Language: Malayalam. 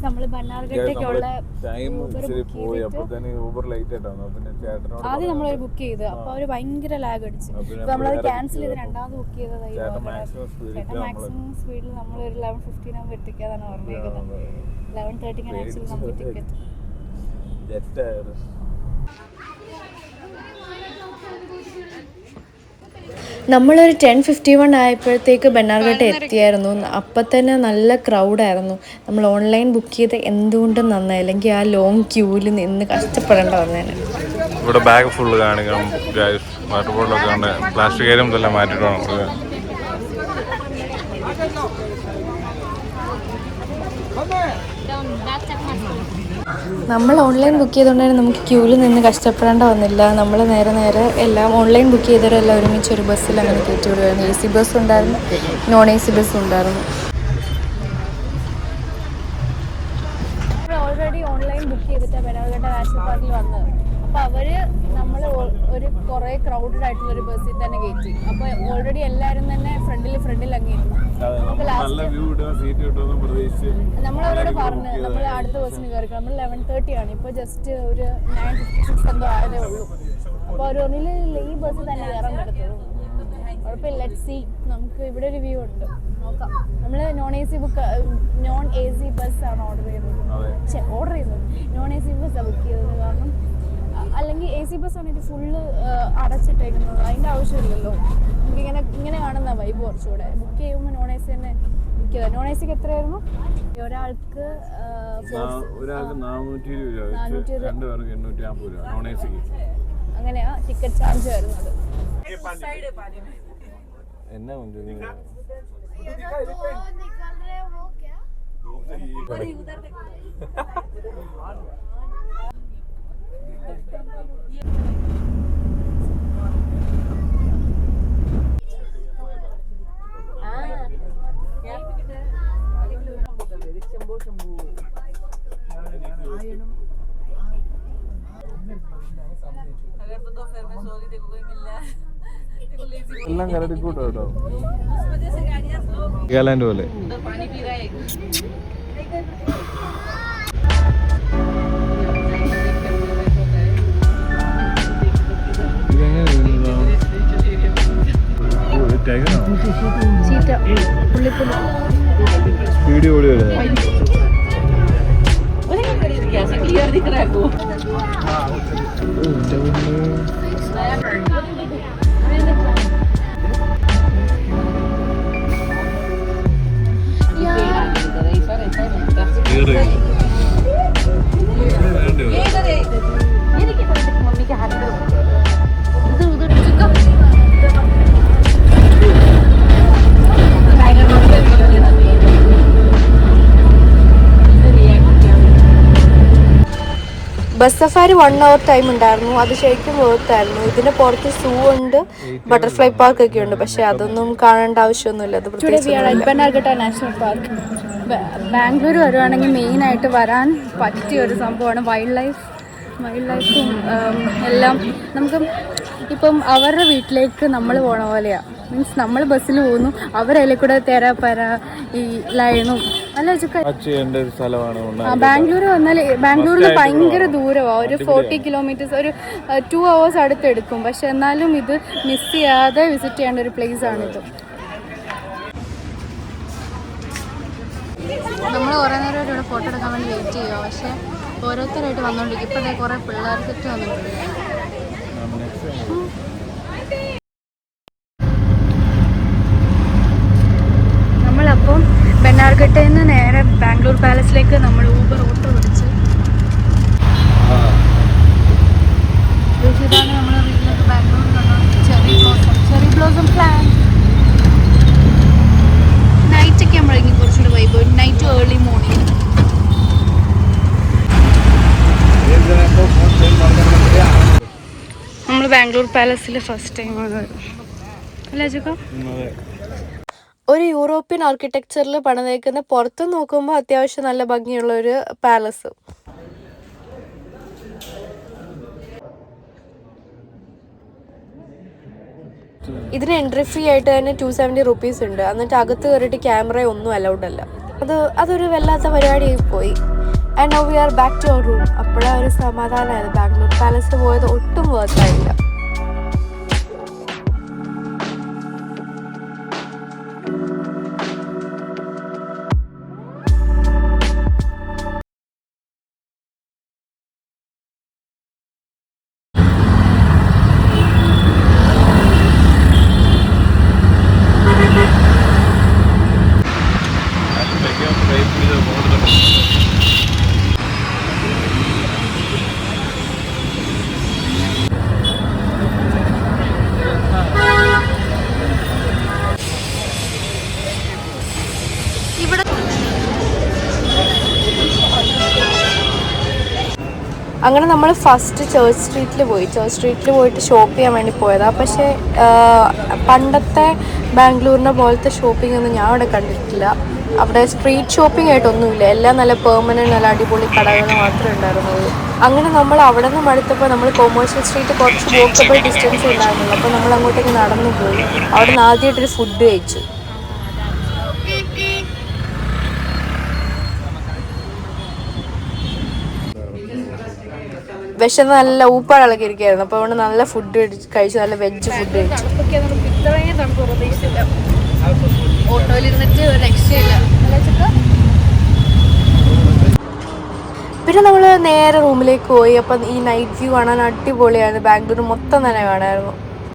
നമ്മള് ബന്നാർഘട്ടേക്കുള്ള ആദ്യം നമ്മളൊരു ബുക്ക് ചെയ്ത് അപ്പൊ അവര് ഭയങ്കര ലാഗ് അടിച്ചു. നമ്മളത് ക്യാൻസൽ ചെയ്ത് രണ്ടാമത് ബുക്ക് ചെയ്തതായി. ചേട്ടൻ മാക്സിമം സ്പീഡിൽ നമ്മൾ ഒരു 11:15 ആകുമ്പോൾ എത്തിക്കാതാണ് പറഞ്ഞേക്കുന്നത്. 11:30 ആക്ച്വലി നമുക്ക് ടിക്കറ്റ്. നമ്മളൊരു 10:51 ആയപ്പോഴത്തേക്ക് ബന്നാർഘട്ട എത്തിയായിരുന്നു. അപ്പം തന്നെ നല്ല ക്രൗഡായിരുന്നു. നമ്മൾ ഓൺലൈൻ ബുക്ക് ചെയ്ത് എന്തുകൊണ്ടും നന്നായി, അല്ലെങ്കിൽ ആ ലോങ് ക്യൂവിൽ നിന്ന് കഷ്ടപ്പെടേണ്ട വന്നേനെ. ഇവിടെ ബാഗ് ഫുള്ള് കാണിക്കണം. വാട്ടർ ബോട്ടിലൊക്കെ ഉണ്ട്. പ്ലാസ്റ്റിക് ഐറ്റംസ് എല്ലാം മാറ്റിയിട്ടാണ്. നമ്മൾ ഓൺലൈൻ ബുക്ക് ചെയ്തുകൊണ്ട് തന്നെ നമുക്ക് ക്യൂവിൽ നിന്ന് കഷ്ടപ്പെടേണ്ട വന്നില്ല. നമ്മൾ നേരെ എല്ലാം ഓൺലൈൻ ബുക്ക് ചെയ്തവരെല്ലാം ഒരുമിച്ച് ഒരു ബസ്സിൽ അങ്ങനെ കയറ്റി വിടുമായിരുന്നു. AC ബസ് ഉണ്ടായിരുന്നു, നോൺ AC ബസ്സും ഉണ്ടായിരുന്നു. ഓൾറെഡി ഓൺലൈൻ ബുക്ക് ചെയ്തിട്ട് ബന്നാർഘട്ട നാഷണൽ പാർക്കിൽ വന്നത്. അപ്പോൾ അവർ നമ്മൾ ഒരു കുറേ ക്രൗഡഡ് ആയിട്ടുള്ള ഒരു ബസ്സിൽ തന്നെ കയറ്റി. അപ്പോൾ ഓൾറെഡി എല്ലാവരും തന്നെ ഫ്രണ്ടിൽ അങ്ങ് ഇരുന്നു. നമ്മളവരോട് പറഞ്ഞു നമ്മൾ അടുത്ത ബസ്സിന് കയറി. നമ്മൾ 11:30 ആണ്, ഇപ്പോൾ ജസ്റ്റ് ഒരു 9:56 എന്തോ ആയതേ ഉള്ളൂ. അപ്പോൾ അവർ ഒന്നിൽ ഈ ബസ് തന്നെ കയറാൻ പറ്റത്തുള്ളൂ. കുഴപ്പമില്ല, ലെറ്റ്സ് സീ. നമുക്ക് ഇവിടെ ഒരു വ്യൂ ഉണ്ട്, നോക്കാം. നമ്മൾ നോൺ AC ബസ്സാണ് ഓർഡർ ചെയ്തത്. നോൺ AC ബസ്സാണ് ബുക്ക് ചെയ്തത്. കാരണം അല്ലെങ്കിൽ AC ബസ് ആണെങ്കിൽ ഫുള്ള് അടച്ചിട്ടേക്കുന്നത്, അതിൻ്റെ ആവശ്യമില്ലല്ലോ. നമുക്ക് ഇങ്ങനെ കാണുന്ന വൈബ് കുറച്ചുകൂടെ. ബുക്ക് ചെയ്യുമ്പോൾ നോൺ AC തന്നെ ബുക്ക് ചെയ്താൽ. നോൺ ACക്ക് എത്രയായിരുന്നു? ഒരാൾക്ക് 420 അങ്ങനെയാ ടിക്കറ്റ് ചാർജ് വരുന്നത്. എന്നാ എല്ലാം കരടിക്കൂട്ടോ കേട്ടോ. ഗാലാൻഡ് പോലെ. വീഡിയോ ഓടി വരുന്നത് ബസ് സഫാരി 1 hour ടൈം ഉണ്ടായിരുന്നു. അത് ശരിക്കും വേർത്തായിരുന്നു. ഇതിന് പുറത്ത് സൂ ഉണ്ട്, ബട്ടർഫ്ലൈ പാർക്ക് ഒക്കെ ഉണ്ട്. പക്ഷെ അതൊന്നും കാണേണ്ട ആവശ്യമൊന്നുമില്ല. അത് ബന്നാർഘട്ട നാഷണൽ പാർക്ക്. ബാംഗ്ലൂർ വരുവാണെങ്കിൽ മെയിനായിട്ട് വരാൻ പറ്റിയ ഒരു സംഭവമാണ് വൈൽഡ് ലൈഫും എല്ലാം. നമുക്ക് ഇപ്പം അവരുടെ വീട്ടിലേക്ക് നമ്മൾ പോണ പോലെയാണ്. മീൻസ് നമ്മൾ ബസ്സിൽ പോകുന്നു, അവരതിലെ കൂടെ തെരപ്പര ഈ ലൈനും നല്ല ബാംഗ്ലൂർ വന്നാൽ ബാംഗ്ലൂരിൽ ഭയങ്കര ദൂരമാണ്. ഒരു 40 kilometers, ഒരു 2 hours അടുത്തെടുക്കും. പക്ഷെ എന്നാലും ഇത് മിസ് ചെയ്യാതെ വിസിറ്റ് ചെയ്യേണ്ട ഒരു പ്ലേസാണിത്. നമ്മൾ കുറേ നേരം ഇവിടെ ഫോട്ടോ എടുക്കാൻ വേണ്ടി വെയിറ്റ് ചെയ്യുക. പക്ഷേ ഓരോരുത്തരായിട്ട് വന്നുകൊണ്ടിരിക്കും. ഇപ്പോഴത്തെ കുറേ പിള്ളേർ സെറ്റ് വന്നിട്ടുണ്ട്. നമ്മളപ്പം ബന്നാർഘട്ടയിൽ നിന്ന് നേരെ ബാംഗ്ലൂർ പാലസിലേക്ക് നമ്മൾ ഊബർ ഓട്ടോ പിടിച്ച്. ഇതാണ് നമ്മൾ വീട്ടിലേക്ക് ബാംഗ്ലൂരിൽ ചെറി ബ്ലോസം പ്ലാൻ. നൈറ്റൊക്കെ നമ്മളെങ്കിൽ കുറച്ചുകൂടെ വൈബ്. Night early morning. നമ്മൾ ബാംഗ്ലൂർ പാലസിൽ ഫസ്റ്റ് ടൈമാണ് അല്ലേ ചുക്ക? ഒരു യൂറോപ്യൻ ആർക്കിടെക്ചറിൽ പണിതേക്കുന്ന, പുറത്ത് നോക്കുമ്പോൾ അത്യാവശ്യം നല്ല ഭംഗിയുള്ള ഒരു പാലസ്. ഇതിന് എൻട്രി ഫീ ആയിട്ട് തന്നെ 270 rupees ഉണ്ട്. എന്നിട്ട് അകത്ത് കയറിയിട്ട് ക്യാമറ ഒന്നും അലൗഡ് അല്ല. അതൊരു വല്ലാത്ത പരിപാടിയായി പോയി. And now we are back to our room. അപ്പോഴാ ഒരു സമാധാനമായത്. ബാംഗ്ലൂർ പാലസ് പോയത് ഒട്ടും വേർത്തായില്ല. അങ്ങനെ നമ്മൾ ഫസ്റ്റ് ചേർച്ച് സ്ട്രീറ്റിൽ പോയിട്ട് ഷോപ്പ് ചെയ്യാൻ വേണ്ടി പോയതാണ്. പക്ഷേ പണ്ടത്തെ ബാംഗ്ലൂരിനെ പോലത്തെ ഷോപ്പിംഗ് ഒന്നും ഞാൻ അവിടെ കണ്ടിട്ടില്ല. അവിടെ സ്ട്രീറ്റ് ഷോപ്പിംഗ് ആയിട്ടൊന്നുമില്ല. എല്ലാം നല്ല പെർമനൻറ്റ് നല്ല അടിപൊളി കടകൾ മാത്രമേ ഉണ്ടായിരുന്നുള്ളൂ. അങ്ങനെ നമ്മൾ അവിടെ നിന്ന് അടുത്തപ്പോൾ നമ്മൾ കൊമേഴ്ഷ്യൽ സ്ട്രീറ്റ് കുറച്ച് വോക്കബിൾ ഡിസ്റ്റൻസ് ഉണ്ടായിരുന്നുള്ളൂ. അപ്പോൾ നമ്മൾ അങ്ങോട്ടേക്ക് നടന്നു പോയി. അവിടെ നിന്ന് ആദ്യമായിട്ടൊരു ഫുഡ് കഴിച്ചു. വിശന്ന് നല്ല ഊപ്പാടൊക്കെ ഇരിക്കുകയായിരുന്നു. അപ്പോൾ അവിടെ നല്ല ഫുഡ് കഴിച്ചു. നല്ല വെജ് ഫുഡ് കഴിച്ചു. ഇത്രയും തണുപ്പ് പ്രതീക്ഷിച്ചില്ല. ഓട്ടോയിലിരുന്നിട്ട് ഒരു രക്ഷയില്ല. പിന്നെ നമ്മൾ നേരെ റൂമിലേക്ക് പോയി. അപ്പം ഈ നൈറ്റ് വ്യൂ കാണാൻ അടിപൊളിയായിരുന്നു. ബാംഗ്ലൂർ മൊത്തം തന്നെ കാണാമായിരുന്നു.